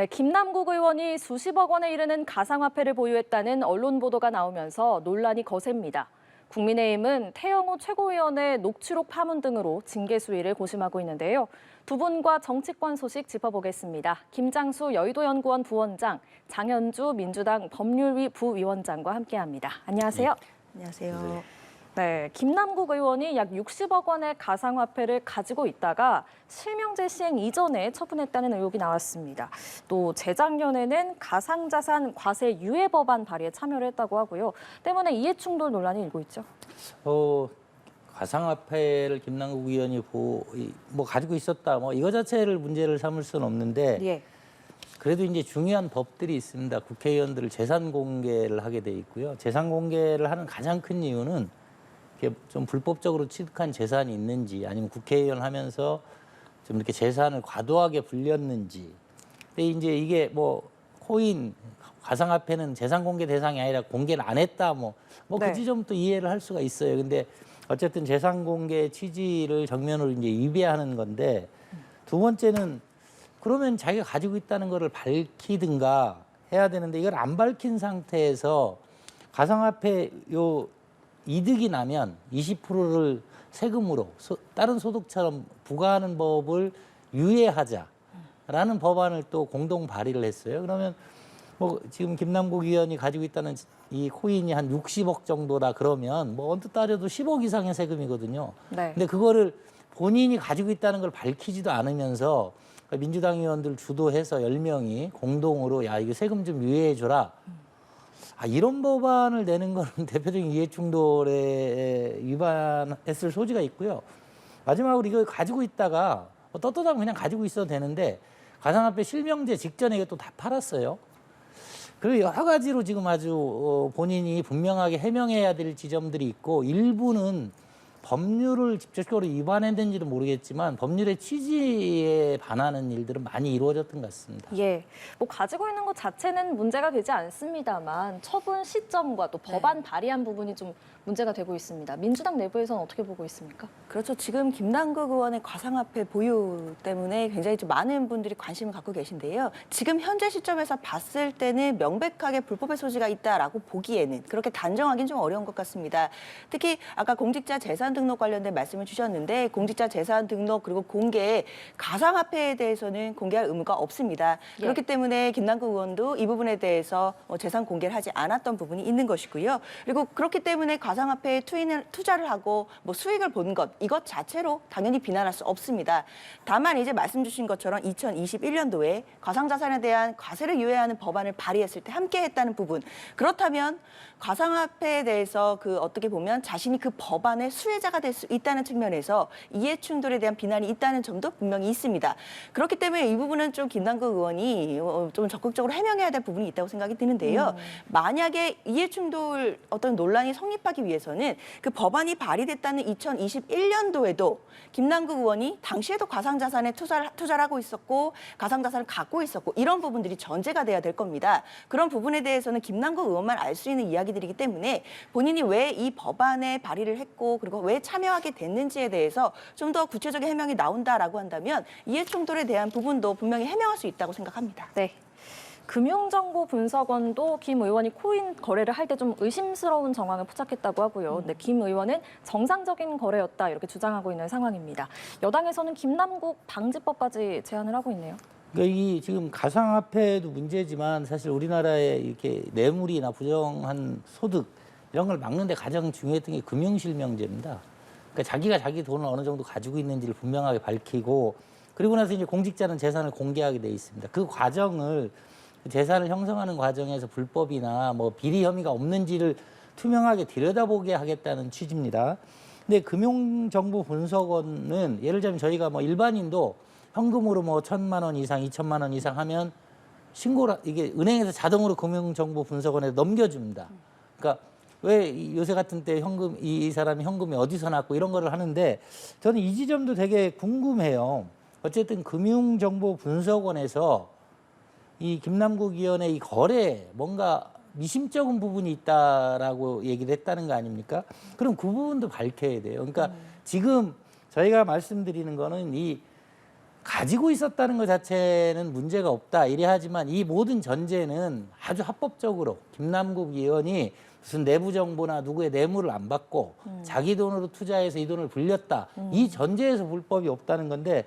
네, 김남국 의원이 수십억 원에 이르는 가상화폐를 보유했다는 언론 보도가 나오면서 논란이 거셉니다. 국민의힘은 태영호 최고위원의 녹취록 파문 등으로 징계 수위를 고심하고 있는데요. 두 분과 정치권 소식 짚어보겠습니다. 김장수 여의도연구원 부원장, 장현주 민주당 법률위 부위원장과 함께합니다. 안녕하세요. 안녕하세요. 네, 김남국 의원이 약 60억 원의 가상화폐를 가지고 있다가 실명제 시행 이전에 처분했다는 의혹이 나왔습니다. 또 재작년에는 가상자산 과세 유예 법안 발의에 참여를 했다고 하고요. 때문에 이해충돌 논란이 일고 있죠. 가상화폐를 김남국 의원이 가지고 있었다, 이거 자체를 문제를 삼을 수는 없는데 예. 그래도 이제 중요한 법들이 있습니다. 국회의원들을 재산 공개를 하게 돼 있고요. 재산 공개를 하는 가장 큰 이유는 이렇게 좀 불법적으로 취득한 재산이 있는지, 아니면 국회의원 하면서 좀 이렇게 재산을 과도하게 불렸는지. 근데 이제 이게 코인, 가상화폐는 재산 공개 대상이 아니라 공개를 안 했다, 그 네. 지점부터 이해를 할 수가 있어요. 근데 어쨌든 재산 공개 취지를 정면으로 이제 위배하는 건데, 두 번째는 그러면 자기가 가지고 있다는 거를 밝히든가 해야 되는데, 이걸 안 밝힌 상태에서 가상화폐 이득이 나면 20%를 세금으로 다른 소득처럼 부과하는 법을 유예하자라는 법안을 또 공동 발의를 했어요. 그러면 지금 김남국 의원이 가지고 있다는 이 코인이 한 60억 정도다 그러면 언뜻 따져도 10억 이상의 세금이거든요. 네. 근데 그거를 본인이 가지고 있다는 걸 밝히지도 않으면서 민주당 의원들 주도해서 10명이 공동으로 이거 세금 좀 유예해 줘라. 이런 법안을 내는 거는 대표적인 이해충돌에 위반했을 소지가 있고요. 마지막으로 이걸 가지고 있다가 떳떳하면 그냥 가지고 있어도 되는데, 가상화폐 실명제 직전에 이것도 다 팔았어요. 그리고 여러 가지로 지금 아주 본인이 분명하게 해명해야 될 지점들이 있고, 일부는 법률을 직접적으로 위반했는지는 모르겠지만 법률의 취지에 반하는 일들은 많이 이루어졌던 것 같습니다. 예, 가지고 있는 것 자체는 문제가 되지 않습니다만 처분 시점과 또 법안 발의한 부분이 좀 문제가 되고 있습니다. 민주당 내부에서는 어떻게 보고 있습니까? 그렇죠. 지금 김남국 의원의 가상화폐 보유 때문에 굉장히 좀 많은 분들이 관심을 갖고 계신데요. 지금 현재 시점에서 봤을 때는 명백하게 불법의 소지가 있다라고 보기에는 그렇게 단정하기는 좀 어려운 것 같습니다. 특히 아까 공직자 재산 등록 관련된 말씀을 주셨는데, 공직자 재산 등록 그리고 공개 가상화폐에 대해서는 공개할 의무가 없습니다. 예. 그렇기 때문에 김남국 의원도 이 부분에 대해서 재산 공개를 하지 않았던 부분이 있는 것이고요. 그리고 그렇기 때문에 가상화폐에 투자를 하고 수익을 본 것, 이것 자체로 당연히 비난할 수 없습니다. 다만 이제 말씀 주신 것처럼 2021년도에 가상자산에 대한 과세를 유예하는 법안을 발의했을 때 함께 했다는 부분, 그렇다면 가상화폐에 대해서 어떻게 보면 자신이 그 법안의 수혜자가 될 수 있다는 측면에서 이해충돌에 대한 비난이 있다는 점도 분명히 있습니다. 그렇기 때문에 이 부분은 좀 김남국 의원이 좀 적극적으로 해명해야 될 부분이 있다고 생각이 드는데요. 만약에 이해충돌 어떤 논란이 성립하기 위해서는 그 법안이 발의됐다는 2021년도에도 김남국 의원이 당시에도 가상자산에 투자를 하고 있었고 가상자산을 갖고 있었고 이런 부분들이 전제가 돼야 될 겁니다. 그런 부분에 대해서는 김남국 의원만 알 수 있는 이야기들이기 때문에 본인이 왜 이 법안에 발의를 했고 그리고 왜 참여하게 됐는지에 대해서 좀 더 구체적인 해명이 나온다라고 한다면 이해충돌에 대한 부분도 분명히 해명할 수 있다고 생각합니다. 네. 금융정보분석원도 김 의원이 코인 거래를 할 때 좀 의심스러운 정황을 포착했다고 하고요. 근데 김 의원은 정상적인 거래였다 이렇게 주장하고 있는 상황입니다. 여당에서는 김남국 방지법까지 제안을 하고 있네요. 그러니까 이 지금 가상화폐도 문제지만 사실 우리나라에 이렇게 뇌물이나 부정한 소득 이런 걸 막는데 가장 중요했던 게 금융실명제입니다. 그러니까 자기가 자기 돈을 어느 정도 가지고 있는지를 분명하게 밝히고, 그리고 나서 이제 공직자는 재산을 공개하게 돼 있습니다. 그 과정을, 재산을 형성하는 과정에서 불법이나 비리 혐의가 없는지를 투명하게 들여다보게 하겠다는 취지입니다. 근데 금융정보분석원은 예를 들면 저희가 일반인도 현금으로 1,000만 원 이상, 2,000만 원 이상 하면 신고를, 이게 은행에서 자동으로 금융정보분석원에 넘겨줍니다. 그러니까 왜 요새 같은 때 이 사람이 현금이 어디서 났고 이런 거를 하는데, 저는 이 지점도 되게 궁금해요. 어쨌든 금융정보분석원에서 이 김남국 의원의 이 거래에 뭔가 미심쩍은 부분이 있다라고 얘기를 했다는 거 아닙니까? 그럼 그 부분도 밝혀야 돼요. 그러니까 지금 저희가 말씀드리는 거는 이 가지고 있었다는 것 자체는 문제가 없다 이래 하지만 이 모든 전제는 아주 합법적으로 김남국 의원이 무슨 내부 정보나 누구의 뇌물을 안 받고 자기 돈으로 투자해서 이 돈을 불렸다. 이 전제에서 불법이 없다는 건데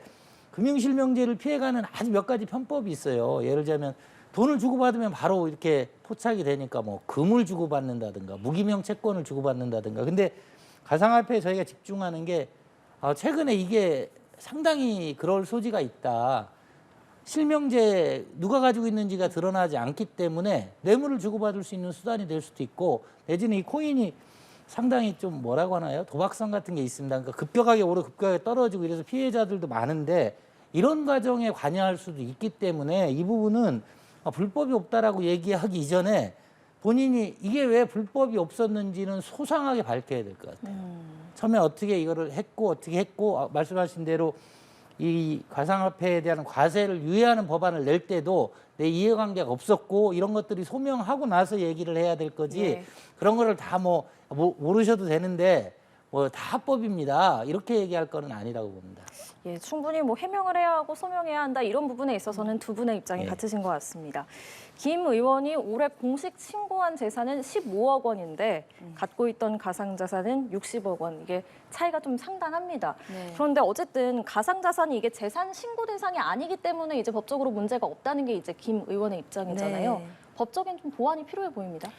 금융실명제를 피해가는 아주 몇 가지 편법이 있어요. 예를 들자면 돈을 주고받으면 바로 이렇게 포착이 되니까 뭐 금을 주고받는다든가 무기명 채권을 주고받는다든가. 근데 가상화폐에 저희가 집중하는 게 최근에 이게 상당히 그럴 소지가 있다. 실명제 누가 가지고 있는지가 드러나지 않기 때문에 뇌물을 주고받을 수 있는 수단이 될 수도 있고 내지는 이 코인이 상당히 좀 뭐라고 하나요? 도박성 같은 게 있습니다. 그러니까 급격하게 오르고 급격하게 떨어지고 이래서 피해자들도 많은데 이런 과정에 관여할 수도 있기 때문에 이 부분은 불법이 없다라고 얘기하기 이전에 본인이 이게 왜 불법이 없었는지는 소상하게 밝혀야 될 것 같아요. 처음에 어떻게 이거를 했고 어떻게 했고 말씀하신 대로 이 가상화폐에 대한 과세를 유예하는 법안을 낼 때도 내 이해관계가 없었고 이런 것들이 소명하고 나서 얘기를 해야 될 거지 예. 그런 거를 다 모르셔도 되는데 뭐 다 합법입니다. 이렇게 얘기할 거는 아니라고 봅니다. 예, 충분히 뭐 해명을 해야 하고 소명해야 한다 이런 부분에 있어서는 두 분의 입장이 예. 같으신 것 같습니다. 김 의원이 올해 공식 신고한 재산은 15억 원인데 갖고 있던 가상자산은 60억 원. 이게 차이가 좀 상당합니다. 네. 그런데 어쨌든 가상자산이 이게 재산 신고 대상이 아니기 때문에 이제 법적으로 문제가 없다는 게 이제 김 의원의 입장이잖아요. 네. 법적인 좀 보완이 필요해 보입니다.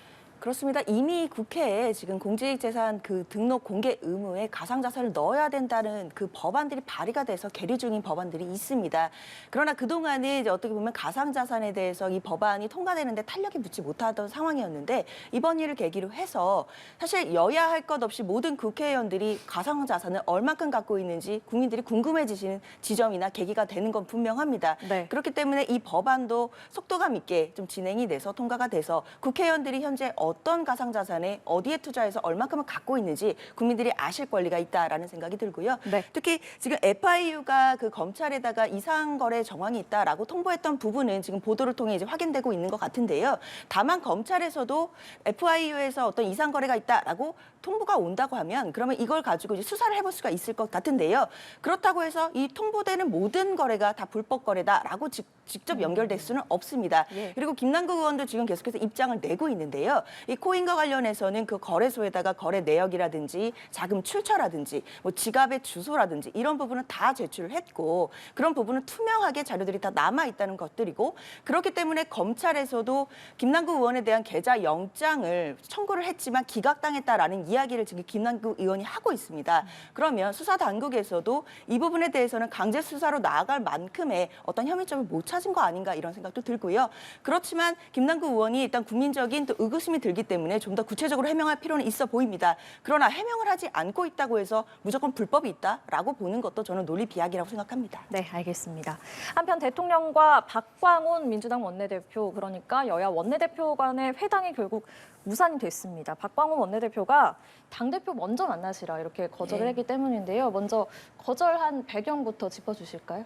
그렇습니다. 이미 국회에 지금 공직재산 그 등록 공개 의무에 가상자산을 넣어야 된다는 그 법안들이 발의가 돼서 계류 중인 법안들이 있습니다. 그러나 그동안은 이제 어떻게 보면 가상자산에 대해서 이 법안이 통과되는데 탄력이 붙지 못하던 상황이었는데 이번 일을 계기로 해서 사실 여야 할 것 없이 모든 국회의원들이 가상자산을 얼마큼 갖고 있는지 국민들이 궁금해지시는 지점이나 계기가 되는 건 분명합니다. 네. 그렇기 때문에 이 법안도 속도감 있게 좀 진행이 돼서 통과가 돼서 국회의원들이 현재 어떤 가상자산에 어디에 투자해서 얼마큼을 갖고 있는지 국민들이 아실 권리가 있다라는 생각이 들고요. 네. 특히 지금 FIU가 그 검찰에다가 이상거래 정황이 있다라고 통보했던 부분은 지금 보도를 통해 이제 확인되고 있는 것 같은데요. 다만 검찰에서도 FIU에서 어떤 이상거래가 있다라고 통보가 온다고 하면 그러면 이걸 가지고 이제 수사를 해볼 수가 있을 것 같은데요. 그렇다고 해서 이 통보되는 모든 거래가 다 불법 거래다라고 직접 연결될 수는 없습니다. 예. 그리고 김남국 의원도 지금 계속해서 입장을 내고 있는데요. 이 코인과 관련해서는 그 거래소에다가 거래 내역이라든지 자금 출처라든지 뭐 지갑의 주소라든지 이런 부분은 다 제출을 했고 그런 부분은 투명하게 자료들이 다 남아 있다는 것들이고 그렇기 때문에 검찰에서도 김남국 의원에 대한 계좌 영장을 청구를 했지만 기각당했다라는 이야기를 지금 김남국 의원이 하고 있습니다. 그러면 수사 당국에서도 이 부분에 대해서는 강제 수사로 나아갈 만큼의 어떤 혐의점을 못 찾은 거 아닌가 이런 생각도 들고요. 그렇지만 김남국 의원이 일단 국민적인 또 의구심이 들기 때문에 좀 더 구체적으로 해명할 필요는 있어 보입니다. 그러나 해명을 하지 않고 있다고 해서 무조건 불법이 있다라고 보는 것도 저는 논리 비약이라고 생각합니다. 네, 알겠습니다. 한편 대통령과 박광온 민주당 원내대표, 그러니까 여야 원내대표 간의 회담이 결국 무산이 됐습니다. 박광온 원내대표가 당대표 먼저 만나시라 이렇게 거절을 했기 때문인데요. 먼저 거절한 배경부터 짚어주실까요?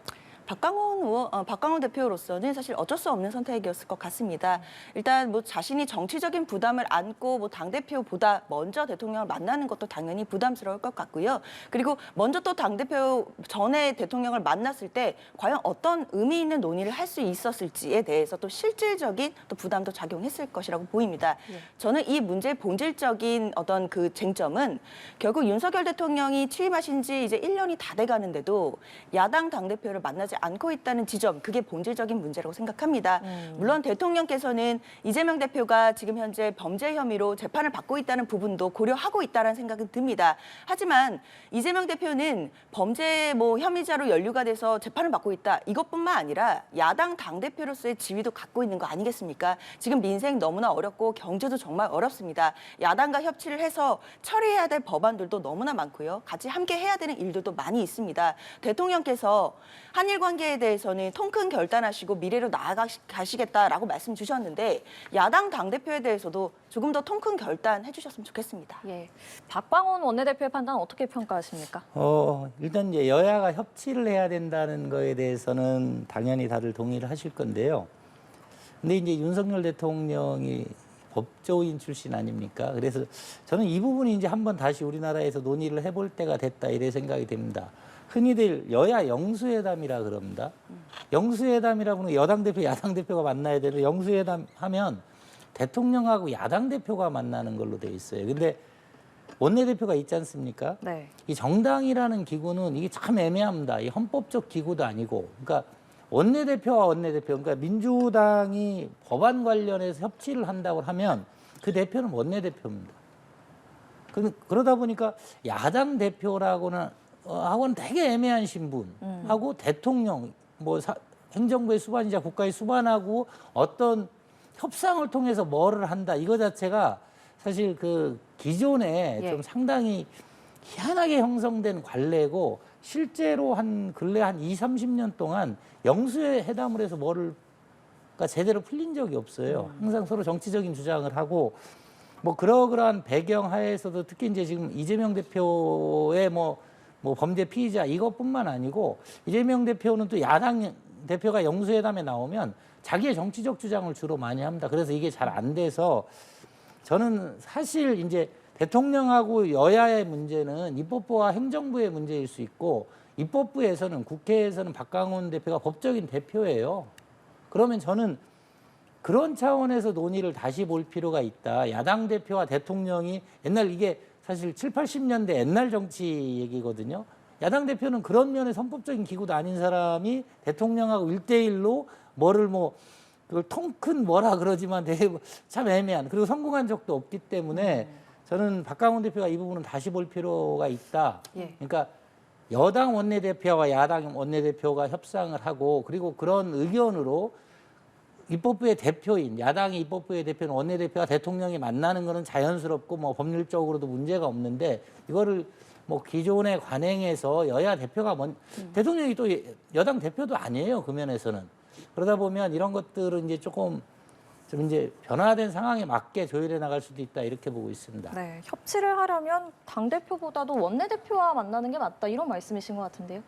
박광온 대표로서는 사실 어쩔 수 없는 선택이었을 것 같습니다. 일단 뭐 자신이 정치적인 부담을 안고 뭐 당대표보다 먼저 대통령을 만나는 것도 당연히 부담스러울 것 같고요. 그리고 먼저 또 당대표 전에 대통령을 만났을 때 과연 어떤 의미 있는 논의를 할 수 있었을지에 대해서 또 실질적인 또 부담도 작용했을 것이라고 보입니다. 저는 이 문제의 본질적인 어떤 그 쟁점은 결국 윤석열 대통령이 취임하신 지 이제 1년이 다 돼가는데도 야당 당대표를 만나지 않고 있다는 지점, 그게 본질적인 문제라고 생각합니다. 물론 대통령께서는 이재명 대표가 지금 현재 범죄 혐의로 재판을 받고 있다는 부분도 고려하고 있다는 생각은 듭니다. 하지만 이재명 대표는 범죄 혐의자로 연루가 돼서 재판을 받고 있다. 이것뿐만 아니라 야당 당대표로서의 지위도 갖고 있는 거 아니겠습니까? 지금 민생 너무나 어렵고 경제도 정말 어렵습니다. 야당과 협치를 해서 처리해야 될 법안들도 너무나 많고요. 같이 함께 해야 되는 일들도 많이 있습니다. 대통령께서 한일 관계에 대해서는 통큰 결단하시고 미래로 나아가시겠다라고 말씀 주셨는데 야당 당대표에 대해서도 조금 더 통큰 결단해 주셨으면 좋겠습니다. 예, 박광온 원내대표의 판단 어떻게 평가하십니까? 일단 이제 여야가 협치를 해야 된다는 거에 대해서는 당연히 다들 동의를 하실 건데요. 근데 이제 윤석열 대통령이 법조인 출신 아닙니까? 그래서 저는 이 부분이 이제 한번 다시 우리나라에서 논의를 해볼 때가 됐다 이래 생각이 됩니다. 흔히들 여야 영수회담이라 그럽니다. 영수회담이라고는 여당 대표, 야당 대표가 만나야 되는데 영수회담 하면 대통령하고 야당 대표가 만나는 걸로 돼 있어요. 근데 원내대표가 있지 않습니까? 네. 이 정당이라는 기구는 이게 참 애매합니다. 이 헌법적 기구도 아니고. 그러니까 원내대표와 원내대표, 그러니까 민주당이 법안 관련해서 협치를 한다고 하면 그 대표는 원내대표입니다. 그러다 보니까 야당 대표라고는 하고는 되게 애매한 신분하고 대통령, 뭐 행정부의 수반이자 국가의 수반하고 어떤 협상을 통해서 뭐를 한다 이거 자체가 사실 그 기존에 예. 좀 상당히 희한하게 형성된 관례고 실제로 근래 한 30년 동안 영수회담을 해서 그러니까 제대로 풀린 적이 없어요. 항상 서로 정치적인 주장을 하고 뭐 그러한 배경 하에서도 특히 이제 지금 이재명 대표의 뭐 범죄 피의자 이것뿐만 아니고 이재명 대표는 또 야당 대표가 영수회담에 나오면 자기의 정치적 주장을 주로 많이 합니다. 그래서 이게 잘 안 돼서 저는 사실 이제 대통령하고 여야의 문제는 입법부와 행정부의 문제일 수 있고 입법부에서는 국회에서는 박강원 대표가 법적인 대표예요. 그러면 저는 그런 차원에서 논의를 다시 볼 필요가 있다. 야당 대표와 대통령이 옛날 이게 사실 7, 80년대 옛날 정치 얘기거든요. 야당 대표는 그런 면에 선법적인 기구도 아닌 사람이 대통령하고 1대1로 그걸 통 큰 뭐라 그러지만 되게 참 애매한. 그리고 성공한 적도 없기 때문에 저는 박강원 대표가 이 부분은 다시 볼 필요가 있다. 예. 그러니까 여당 원내대표와 야당 원내대표가 협상을 하고 그리고 그런 의견으로 입법부의 대표인 야당의 입법부의 대표는 원내대표와 대통령이 만나는 거는 자연스럽고 뭐 법률적으로도 문제가 없는데 이거를 뭐 기존의 관행에서 여야 대표가 대통령이 또 여당 대표도 아니에요. 그 면에서는. 그러다 보면 이런 것들은 이제 좀 이제 변화된 상황에 맞게 조율해 나갈 수도 있다 이렇게 보고 있습니다. 네, 협치를 하려면 당대표보다도 원내대표와 만나는 게 맞다 이런 말씀이신 것 같은데요.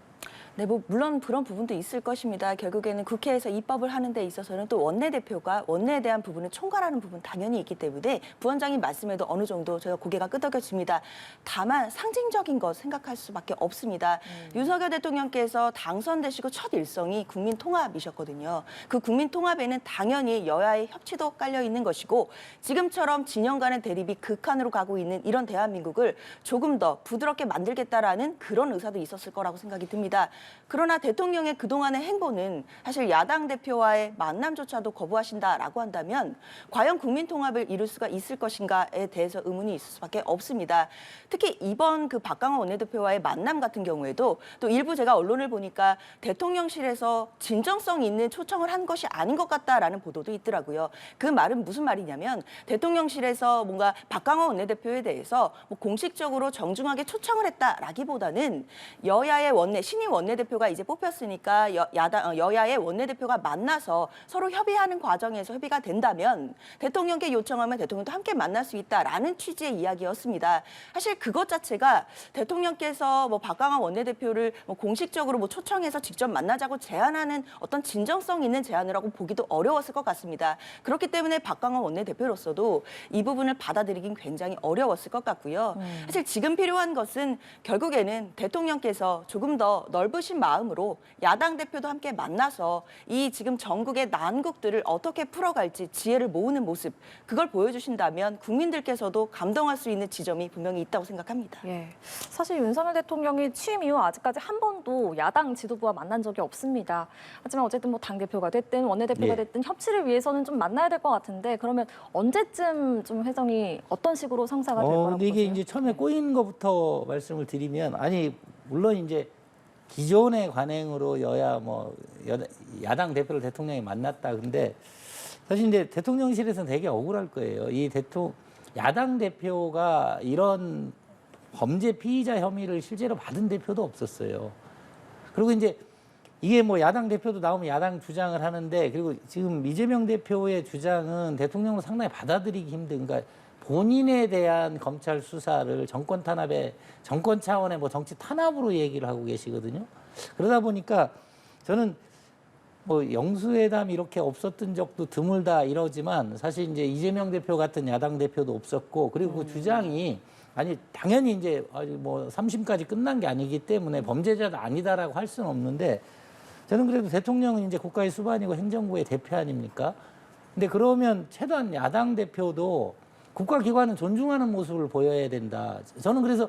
네, 뭐 물론 그런 부분도 있을 것입니다. 결국에는 국회에서 입법을 하는 데 있어서는 또 원내대표가 원내에 대한 부분을 총괄하는 부분 당연히 있기 때문에 부원장님 말씀에도 어느 정도 제가 고개가 끄덕여집니다. 다만 상징적인 것 생각할 수밖에 없습니다. 윤석열 대통령께서 당선되시고 첫 일성이 국민 통합이셨거든요. 그 국민 통합에는 당연히 여야의 협치도 깔려 있는 것이고 지금처럼 진영 간의 대립이 극한으로 가고 있는 이런 대한민국을 조금 더 부드럽게 만들겠다라는 그런 의사도 있었을 거라고 생각이 듭니다. 그러나 대통령의 그동안의 행보는 사실 야당 대표와의 만남조차도 거부하신다라고 한다면 과연 국민 통합을 이룰 수가 있을 것인가에 대해서 의문이 있을 수밖에 없습니다. 특히 이번 그 박강원 원내대표와의 만남 같은 경우에도 또 일부 제가 언론을 보니까 대통령실에서 진정성 있는 초청을 한 것이 아닌 것 같다라는 보도도 있더라고요. 그 말은 무슨 말이냐면 대통령실에서 뭔가 박강원 원내대표에 대해서 뭐 공식적으로 정중하게 초청을 했다라기보다는 여야의 신임 원내대표가 이제 뽑혔으니까 여야의 원내대표가 만나서 서로 협의하는 과정에서 협의가 된다면 대통령께 요청하면 대통령도 함께 만날 수 있다라는 취지의 이야기였습니다. 사실 그것 자체가 대통령께서 뭐 박강원 원내대표를 뭐 공식적으로 뭐 초청해서 직접 만나자고 제안하는 어떤 진정성 있는 제안이라고 보기도 어려웠을 것 같습니다. 그렇기 때문에 박강원 원내대표로서도 이 부분을 받아들이긴 굉장히 어려웠을 것 같고요. 사실 지금 필요한 것은 결국에는 대통령께서 조금 더 넓으신 마음으로 야당 대표도 함께 만나서 이 지금 전국의 난국들을 어떻게 풀어갈지 지혜를 모으는 모습 그걸 보여주신다면 국민들께서도 감동할 수 있는 지점이 분명히 있다고 생각합니다. 예, 사실 윤석열 대통령이 취임 이후 아직까지 한 번도 야당 지도부와 만난 적이 없습니다. 하지만 어쨌든 뭐 당대표가 됐든 원내대표가 예. 됐든 협치를 위해서는 좀 만나야 될 것 같은데 그러면 언제쯤 좀 회정이 어떤 식으로 성사가 될 거라고 근데 이게 보세요? 이제 처음에 꼬인 것부터 말씀을 드리면 물론 이제 기존의 관행으로 야당 대표를 대통령이 만났다. 근데 사실 이제 대통령실에서는 되게 억울할 거예요. 야당 대표가 이런 범죄 피의자 혐의를 실제로 받은 대표도 없었어요. 그리고 이제 이게 뭐 야당 대표도 나오면 야당 주장을 하는데 그리고 지금 이재명 대표의 주장은 대통령으로 상당히 받아들이기 힘든. 그러니까 본인에 대한 검찰 수사를 정권 차원의 뭐 정치 탄압으로 얘기를 하고 계시거든요. 그러다 보니까 저는 뭐 영수회담 이렇게 없었던 적도 드물다 이러지만 사실 이제 이재명 대표 같은 야당 대표도 없었고 그리고 그 주장이 아니 당연히 이제 아직 뭐 3심까지 끝난 게 아니기 때문에 범죄자가 아니다라고 할 수는 없는데 저는 그래도 대통령은 이제 국가의 수반이고 행정부의 대표 아닙니까? 근데 그러면 최소한 야당 대표도 국가기관은 존중하는 모습을 보여야 된다. 저는 그래서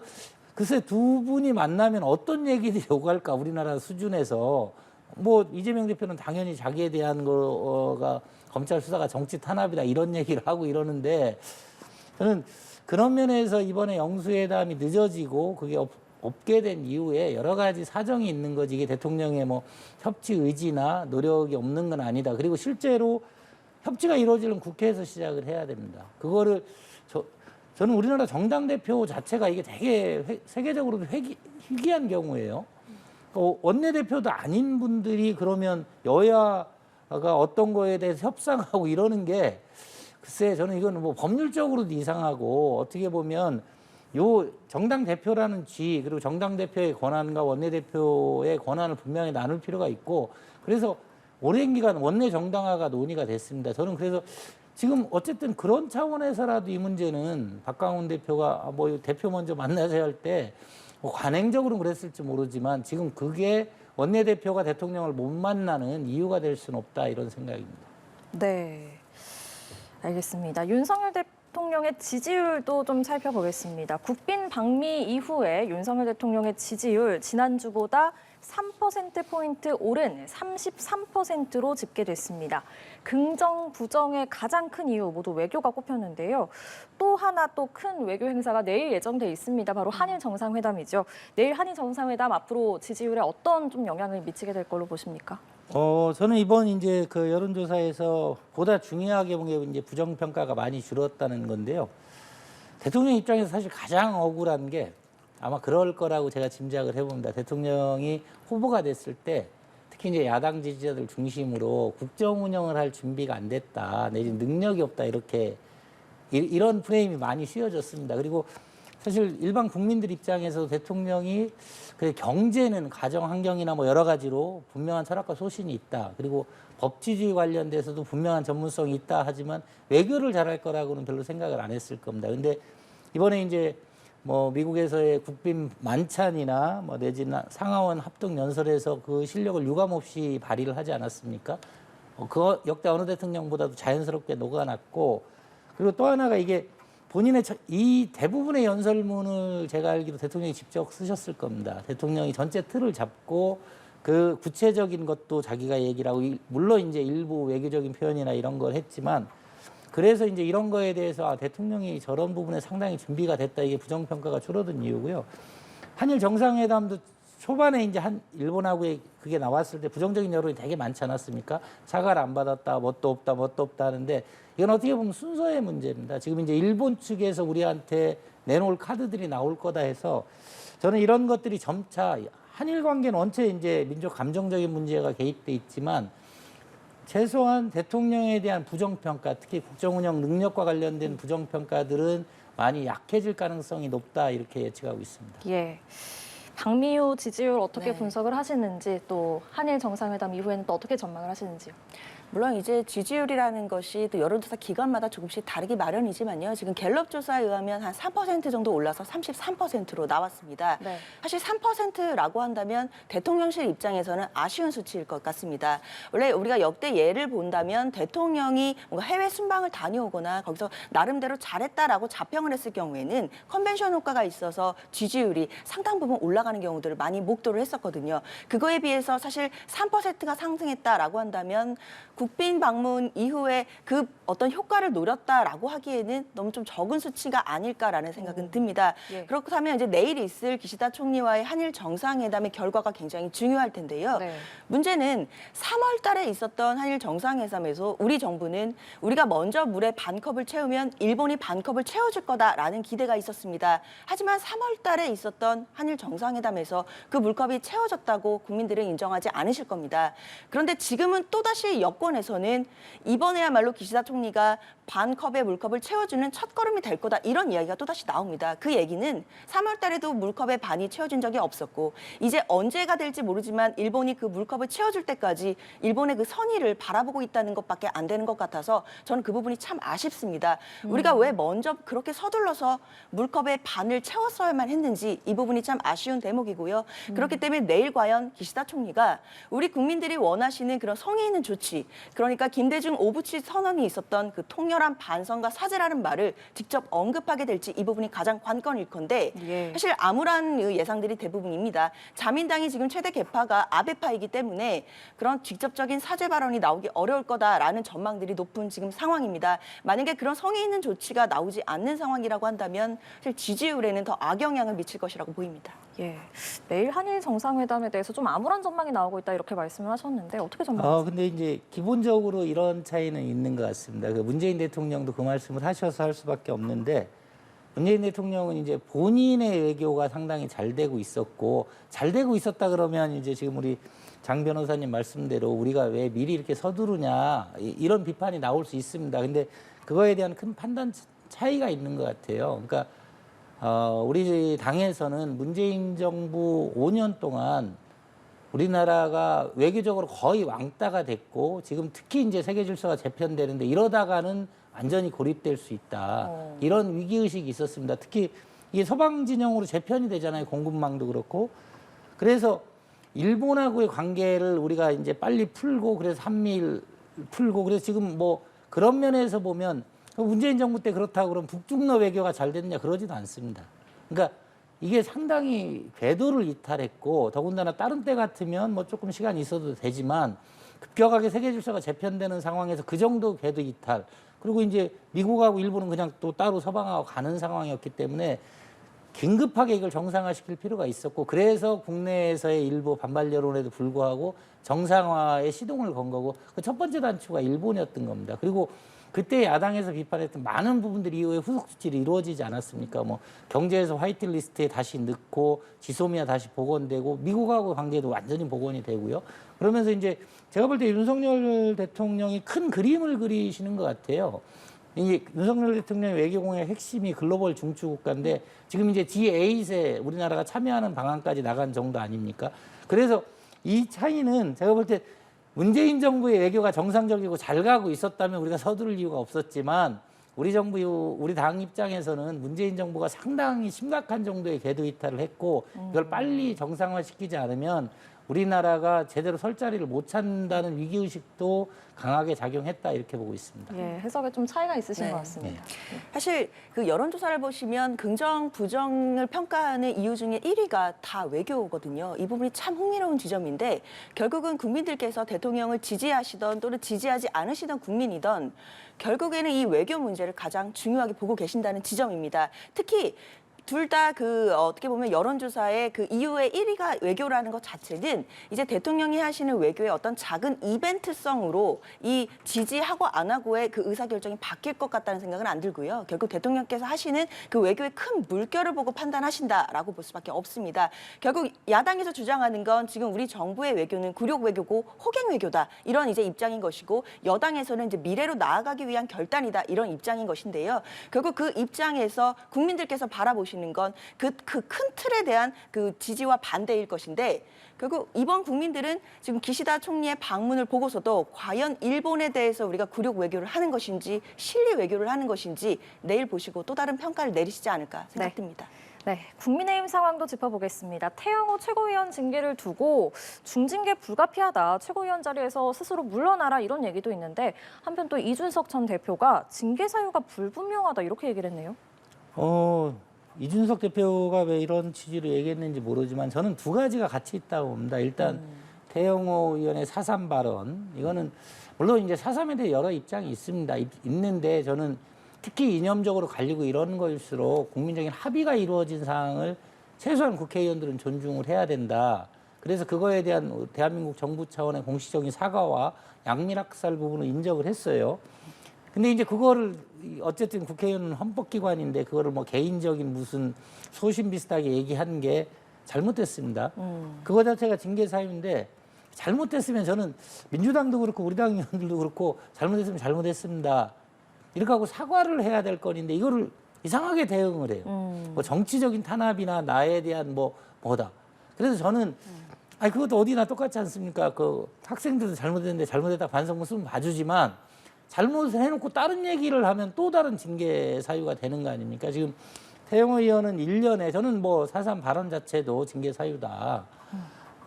글쎄 두 분이 만나면 어떤 얘기들이 오갈까 우리나라 수준에서 뭐 이재명 대표는 당연히 자기에 대한 거가 검찰 수사가 정치 탄압이다 이런 얘기를 하고 이러는데 저는 그런 면에서 이번에 영수회담이 늦어지고 그게 없게 된 이후에 여러 가지 사정이 있는 거지 이게 대통령의 뭐 협치 의지나 노력이 없는 건 아니다. 그리고 실제로 협치가 이루어지려면 국회에서 시작을 해야 됩니다. 그거를 저는 우리나라 정당 대표 자체가 이게 되게 세계적으로도 희귀한 경우예요. 원내대표도 아닌 분들이 그러면 여야가 어떤 거에 대해서 협상하고 이러는 게 글쎄 저는 이거는 뭐 법률적으로도 이상하고 어떻게 보면 요 정당 대표라는 지 그리고 정당 대표의 권한과 원내대표의 권한을 분명히 나눌 필요가 있고 그래서 오랜 기간 원내 정당화가 논의가 됐습니다. 저는 그래서 지금 어쨌든 그런 차원에서라도 이 문제는 박광훈 대표가 뭐 대표 먼저 만나셔야 할 때 뭐 관행적으로는 그랬을지 모르지만 지금 그게 원내대표가 대통령을 못 만나는 이유가 될 수는 없다 이런 생각입니다. 네, 알겠습니다. 윤석열 대통령의 지지율도 좀 살펴보겠습니다. 국빈 방미 이후에 윤석열 대통령의 지지율 지난주보다 3%포인트 오른 33%로 집계됐습니다. 긍정, 부정의 가장 큰 이유 모두 외교가 꼽혔는데요. 또 하나 또 큰 외교 행사가 내일 예정돼 있습니다. 바로 한일 정상회담이죠. 내일 한일 정상회담 앞으로 지지율에 어떤 좀 영향을 미치게 될 걸로 보십니까? 저는 이번 이제 그 여론조사에서 보다 중요하게 본 게 이제 부정평가가 많이 줄었다는 건데요. 대통령 입장에서 사실 가장 억울한 게 아마 그럴 거라고 제가 짐작을 해봅니다. 대통령이 후보가 됐을 때 특히 이제 야당 지지자들 중심으로 국정 운영을 할 준비가 안 됐다, 내지 능력이 없다 이렇게 이런 프레임이 많이 씌워졌습니다. 그리고 사실 일반 국민들 입장에서 대통령이 그 경제는 가정 환경이나 뭐 여러 가지로 분명한 철학과 소신이 있다. 그리고 법치주의 관련돼서도 분명한 전문성이 있다 하지만 외교를 잘할 거라고는 별로 생각을 안 했을 겁니다. 근데 이번에 이제 뭐 미국에서의 국빈 만찬이나 뭐 내지나 상하원 합동 연설에서 그 실력을 유감없이 발휘를 하지 않았습니까? 그 역대 어느 대통령보다도 자연스럽게 녹아났고 그리고 또 하나가 이게 본인의 이 대부분의 연설문을 제가 알기로 대통령이 직접 쓰셨을 겁니다. 대통령이 전체 틀을 잡고 그 구체적인 것도 자기가 얘기를 하고 물론 이제 일부 외교적인 표현이나 이런 걸 했지만 그래서 이제 이런 거에 대해서 대통령이 저런 부분에 상당히 준비가 됐다 이게 부정평가가 줄어든 이유고요. 한일 정상회담도 초반에 이제 일본하고의 그게 나왔을 때 부정적인 여론이 되게 많지 않았습니까? 사과를 안 받았다, 뭣도 없다 하는데 이건 어떻게 보면 순서의 문제입니다. 지금 이제 일본 측에서 우리한테 내놓을 카드들이 나올 거다 해서 저는 이런 것들이 점차 한일 관계는 원체 이제 민족 감정적인 문제가 개입돼 있지만 최소한 대통령에 대한 부정평가, 특히 국정운영 능력과 관련된 부정평가들은 많이 약해질 가능성이 높다 이렇게 예측하고 있습니다. 예. 방미호 지지율 어떻게 네. 분석을 하시는지 또 한일 정상회담 이후에는 또 어떻게 전망을 하시는지요? 물론 이제 지지율이라는 것이 또 여론조사 기관마다 조금씩 다르기 마련이지만요. 지금 갤럽 조사에 의하면 한 3% 정도 올라서 33%로 나왔습니다. 네. 사실 3%라고 한다면 대통령실 입장에서는 아쉬운 수치일 것 같습니다. 원래 우리가 역대 예를 본다면 대통령이 뭔가 해외 순방을 다녀오거나 거기서 나름대로 잘했다라고 자평을 했을 경우에는 컨벤션 효과가 있어서 지지율이 상당 부분 올라가는 경우들을 많이 목도를 했었거든요. 그거에 비해서 사실 3%가 상승했다라고 한다면 국빈 방문 이후에 그 어떤 효과를 노렸다라고 하기에는 너무 좀 적은 수치가 아닐까라는 생각은 듭니다. 예. 그렇다면 이제 내일 있을 기시다 총리와의 한일 정상회담의 결과가 굉장히 중요할 텐데요. 네. 문제는 3월 달에 있었던 한일 정상회담에서 우리 정부는 우리가 먼저 물에 반컵을 채우면 일본이 반컵을 채워줄 거다라는 기대가 있었습니다. 하지만 3월 달에 있었던 한일 정상회담에서 그 물컵이 채워졌다고 국민들은 인정하지 않으실 겁니다. 그런데 지금은 또다시 여권 정치권에서는 이번에야말로 기시다 총리가 반 컵의 물컵을 채워주는 첫걸음이 될 거다 이런 이야기가 또다시 나옵니다. 그 얘기는 3월 달에도 물컵의 반이 채워진 적이 없었고 이제 언제가 될지 모르지만 일본이 그 물컵을 채워줄 때까지 일본의 그 선의를 바라보고 있다는 것밖에 안 되는 것 같아서 저는 그 부분이 참 아쉽습니다. 우리가 왜 먼저 그렇게 서둘러서 물컵의 반을 채웠어야만 했는지 이 부분이 참 아쉬운 대목이고요. 그렇기 때문에 내일 과연 기시다 총리가 우리 국민들이 원하시는 그런 성의 있는 조치, 그러니까 김대중 오부치 선언이 있었던 그 통렬한 반성과 사죄라는 말을 직접 언급하게 될지 이 부분이 가장 관건일 건데 예. 사실 암울한 예상들이 대부분입니다. 자민당이 지금 최대 계파가 아베파이기 때문에 그런 직접적인 사죄 발언이 나오기 어려울 거다라는 전망들이 높은 지금 상황입니다. 만약에 그런 성의 있는 조치가 나오지 않는 상황이라고 한다면 사실 지지율에는 더 악영향을 미칠 것이라고 보입니다. 예. 내일 한일 정상회담에 대해서 좀 암울한 전망이 나오고 있다 이렇게 말씀을 하셨는데 어떻게 전망하세요? 근데 이제 기본적으로 이런 차이는 있는 것 같습니다. 그 문재인 대통령도 그 말씀을 하셔서 할 수밖에 없는데 문재인 대통령은 이제 본인의 외교가 상당히 잘 되고 있었고 잘 되고 있었다 그러면 이제 지금 우리 장 변호사님 말씀대로 우리가 왜 미리 이렇게 서두르냐 이런 비판이 나올 수 있습니다. 근데 그거에 대한 큰 판단 차이가 있는 것 같아요. 그러니까 우리 당에서는 문재인 정부 5년 동안 우리나라가 외교적으로 거의 왕따가 됐고 지금 특히 이제 세계 질서가 재편되는데 이러다가는 완전히 고립될 수 있다. 이런 위기의식이 있었습니다. 특히 이게 서방 진영으로 재편이 되잖아요. 공급망도 그렇고. 그래서 일본하고의 관계를 우리가 이제 빨리 풀고 그래서 한미일 풀고 그래서 지금 뭐 그런 면에서 보면 문재인 정부 때 그렇다고 그러면 북중러 외교가 잘 됐냐 그러지도 않습니다. 그러니까 이게 상당히 궤도를 이탈했고 더군다나 다른 때 같으면 뭐 조금 시간이 있어도 되지만 급격하게 세계 질서가 재편되는 상황에서 그 정도 궤도 이탈 그리고 이제 미국하고 일본은 그냥 또 따로 서방하고 가는 상황이었기 때문에 긴급하게 이걸 정상화시킬 필요가 있었고 그래서 국내에서의 일부 반발 여론에도 불구하고 정상화에 시동을 건 거고 그 첫 번째 단추가 일본이었던 겁니다. 그리고 그때 야당에서 비판했던 많은 부분들이 이후에 후속 조치를 이루어지지 않았습니까? 뭐 경제에서 화이트리스트에 다시 넣고 지소미아 다시 복원되고 미국하고 관계도 완전히 복원이 되고요. 그러면서 이제 제가 볼 때 윤석열 대통령이 큰 그림을 그리시는 것 같아요. 이 윤석열 대통령의 외교공의 핵심이 글로벌 중추국가인데 지금 이제 G8에 우리나라가 참여하는 방안까지 나간 정도 아닙니까? 그래서 이 차이는 제가 볼 때 문재인 정부의 외교가 정상적이고 잘 가고 있었다면 우리가 서두를 이유가 없었지만 우리 정부, 우리 당 입장에서는 문재인 정부가 상당히 심각한 정도의 궤도 이탈을 했고 이걸 빨리 정상화시키지 않으면 우리나라가 제대로 설 자리를 못 찾는다는 위기의식도 강하게 작용했다 이렇게 보고 있습니다. 예, 해석에 좀 차이가 있으신 네. 것 같습니다. 사실 그 여론조사를 보시면 긍정, 부정을 평가하는 이유 중에 1위가 다 외교거든요. 이 부분이 참 흥미로운 지점인데 결국은 국민들께서 대통령을 지지하시던 또는 지지하지 않으시던 국민이던 결국에는 이 외교 문제를 가장 중요하게 보고 계신다는 지점입니다. 특히 둘 다 그 어떻게 보면 여론조사의 그 이후의 1위가 외교라는 것 자체는 이제 대통령이 하시는 외교의 어떤 작은 이벤트성으로 이 지지하고 안 하고의 그 의사결정이 바뀔 것 같다는 생각은 안 들고요. 결국 대통령께서 하시는 그 외교의 큰 물결을 보고 판단하신다라고 볼 수밖에 없습니다. 결국 야당에서 주장하는 건 지금 우리 정부의 외교는 굴욕 외교고 호갱 외교다 이런 이제 입장인 것이고 여당에서는 이제 미래로 나아가기 위한 결단이다 이런 입장인 것인데요. 결국 그 입장에서 국민들께서 바라보시는 건 그 큰 틀에 대한 그 지지와 반대일 것인데 결국 이번 국민들은 지금 기시다 총리의 방문을 보고서도 과연 일본에 대해서 우리가 굴욕 외교를 하는 것인지 실리 외교를 하는 것인지 내일 보시고 또 다른 평가를 내리시지 않을까 생각됩니다. 네, 국민의힘 상황도 짚어보겠습니다. 태영호 최고위원 징계를 두고 중징계 불가피하다. 최고위원 자리에서 스스로 물러나라 이런 얘기도 있는데 한편 또 이준석 전 대표가 징계 사유가 불분명하다 이렇게 얘기를 했네요. 이준석 대표가 왜 이런 취지로 얘기했는지 모르지만 저는 두 가지가 같이 있다고 봅니다. 일단 태영호 의원의 4.3 발언 이거는 물론 이제 4.3에 대해 여러 입장이 있는데 저는 특히 이념적으로 갈리고 이런 거일수록 국민적인 합의가 이루어진 사항을 최소한 국회의원들은 존중을 해야 된다. 그래서 그거에 대한 대한민국 정부 차원의 공식적인 사과와 양밀학살 부분을 인정을 했어요. 근데 이제 그거를 어쨌든 국회의원은 헌법기관인데 그거를 뭐 개인적인 무슨 소신 비슷하게 얘기한 게 잘못됐습니다. 그거 자체가 징계 사유인데 잘못됐으면 저는 민주당도 그렇고 우리 당 의원들도 그렇고 잘못했으면 잘못했습니다. 이렇게 하고 사과를 해야 될 건인데 이거를 이상하게 대응을 해요. 뭐 정치적인 탄압이나 나에 대한 뭐다. 그래서 저는 아니 그것도 어디나 똑같지 않습니까? 그 학생들도 잘못했는데 잘못했다 반성문 쓰면 봐주지만 잘못을 해놓고 다른 얘기를 하면 또 다른 징계 사유가 되는 거 아닙니까? 지금 태영호 의원은 1년에 저는 뭐 4.3 발언 자체도 징계 사유다.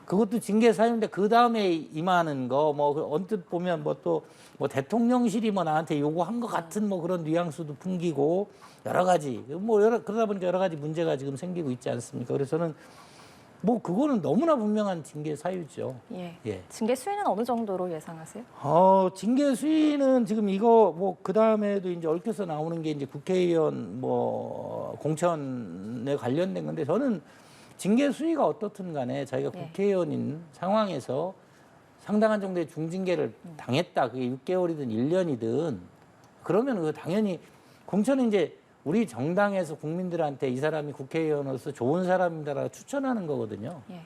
그것도 징계 사유인데 그 다음에 임하는 거 뭐 언뜻 보면 뭐 또 뭐 대통령실이 뭐 나한테 요구한 것 같은 뭐 그런 뉘앙스도 풍기고 여러 가지 그러다 보니까 여러 가지 문제가 지금 생기고 있지 않습니까? 그래서 저는 뭐 그거는 너무나 분명한 징계 사유죠. 예. 예. 징계 수위는 어느 정도로 예상하세요? 징계 수위는 지금 이거 뭐 그 다음에도 이제 얽혀서 나오는 게 이제 국회의원 뭐 공천에 관련된 건데 저는 징계 수위가 어떻든 간에 저희가 예. 국회의원인 상황에서 상당한 정도의 중징계를 당했다. 그게 6개월이든 1년이든 그러면 그 당연히 공천은 이제 우리 정당에서 국민들한테 이 사람이 국회의원으로서 좋은 사람이다라고 추천하는 거거든요. 예.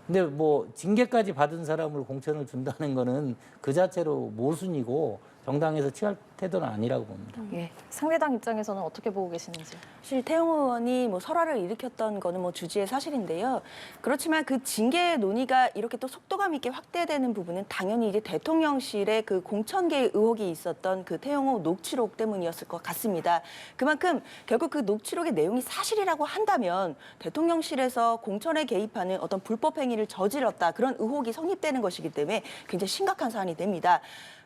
근데 뭐 징계까지 받은 사람을 공천을 준다는 거는 그 자체로 모순이고 정당에서 취할 태도는 아니라고 봅니다. 예. 상대당 입장에서는 어떻게 보고 계시는지. 사실 태영호 의원이 뭐 설화를 일으켰던 거는 뭐 주지의 사실인데요. 그렇지만 그 징계 논의가 이렇게 또 속도감 있게 확대되는 부분은 당연히 이제 대통령실의 그 공천계 의혹이 있었던 그 태영호 녹취록 때문이었을 것 같습니다. 그만큼 결국 그 녹취록의 내용이 사실이라고 한다면 대통령실에서 공천에 개입하는 어떤 불법 행위를 저질렀다 그런 의혹이 성립되는 것이기 때문에 굉장히 심각한 사안이 됩니다.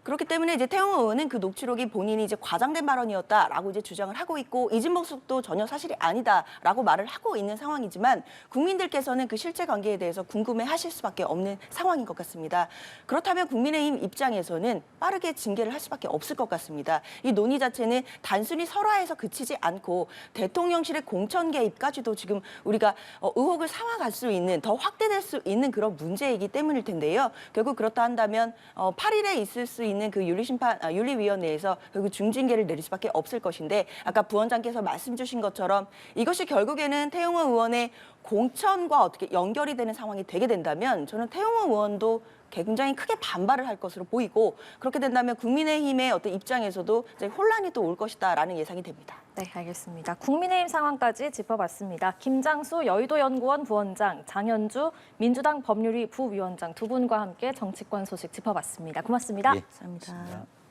그렇기 때문에 이제 태영호 의원은 그 녹취록이 본인이 이제 과장된 발언이었다라고 이제 주장을 하고 있고 이진복도 전혀 사실이 아니다라고 말을 하고 있는 상황이지만 국민들께서는 그 실제 관계에 대해서 궁금해하실 수밖에 없는 상황인 것 같습니다. 그렇다면 국민의힘 입장에서는 빠르게 징계를 할 수밖에 없을 것 같습니다. 이 논의 자체는 단순히 설화에서 그치지 않고 대통령실의 공천 개입까지도 지금 우리가 의혹을 삼아갈 수 있는 더 확대될 수 있는 그런 문제이기 때문일 텐데요. 결국 그렇다 한다면 8일에 있을 수 있는 그 윤리위원회에서 결국 중징계를 내릴 수밖에 없을 것인데 아까 부원장께서 말씀 주신 것처럼 이것이 결국에는 태영호 의원의 공천과 어떻게 연결이 되는 상황이 되게 된다면 저는 태영호 의원도 굉장히 크게 반발을 할 것으로 보이고 그렇게 된다면 국민의힘의 어떤 입장에서도 이제 혼란이 또 올 것이다라는 예상이 됩니다. 네, 알겠습니다. 국민의힘 상황까지 짚어봤습니다. 김장수 여의도연구원 부원장, 장현주 민주당 법률위 부위원장 두 분과 함께 정치권 소식 짚어봤습니다. 고맙습니다. 예, 감사합니다. 고맙습니다.